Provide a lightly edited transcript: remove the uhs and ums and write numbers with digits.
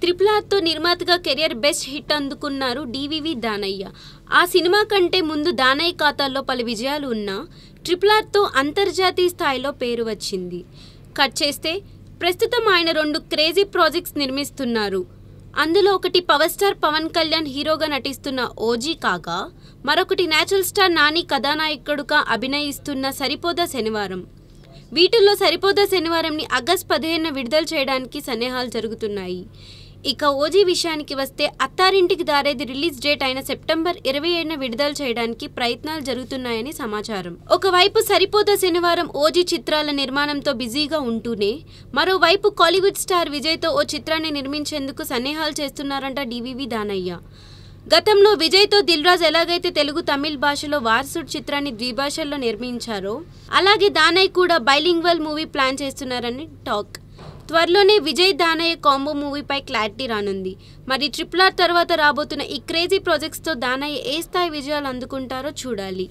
Triple ఆర్తో నిర్మాతగా career best hit అందుకున్నారు DVV Danayya. ఆ సినిమా కంటే ముందు దానయ్య ఖాతాలో పలు విజయాలు ఉన్నా ట్రిపుల్ ఆర్తో అంతర్జాతీయ స్థాయిలో పేరు వచ్చింది. కట్ చేస్తే ప్రస్తుతం ఆయన 2 క్రేజీ ప్రాజెక్ట్స్ నిర్మిస్తున్నారు. అందులో ఒకటి పవర్ స్టార్ పవన్ కళ్యాణ్ హీరోగా నటిస్తున్న ఓజీ కాగా, మరొకటి నేచురల్ స్టార్ నాని కథానాయకుడుగా అభినయిస్తున్న సరిపోదా శనివారం. వీటిల్లో సరిపోదా శనివారంని ఆగస్టు 15న విడుదల చేయడానికి సన్నాహాలు జరుగుతున్నాయి. ఇక ఓజీ విషయానికి వస్తే అత్తారింటికి దారేది రిలీజ్ డేట్ అయిన సెప్టెంబర్ 27న విడుదల చేయడానికి ప్రయత్నాలు జరుగుతున్నాయని సమాచారం. ఒకవైపు సరిపోదా శనివారం ఓజీ చిత్రాల నిర్మాణంతో బిజీగా ఉంటూనే, మరోవైపు కాలీవుడ్ స్టార్ విజయ్తో ఓ చిత్రాన్ని నిర్మించేందుకు సన్నాహాలు చేస్తున్నారంట డివివి దానయ్య. గతంలో విజయ్తో దిల్ రాజు ఎలాగైతే తెలుగు తమిళ్ భాషలో వారసుడు చిత్రాన్ని ద్విభాషల్లో నిర్మించారో, అలాగే దానయ్య కూడా బైలింగ్వల్ మూవీ ప్లాన్ చేస్తున్నారని టాక్. త్వరలోనే విజయ్ దానయ్య కాంబో మూవీపై క్లారిటీ రానుంది. మరి ట్రిపుల్ ఆర్ తర్వాత రాబోతున్న ఈ క్రేజీ ప్రాజెక్ట్స్తో దానయ్య ఏ స్థాయి విజయాలు అందుకుంటారో చూడాలి.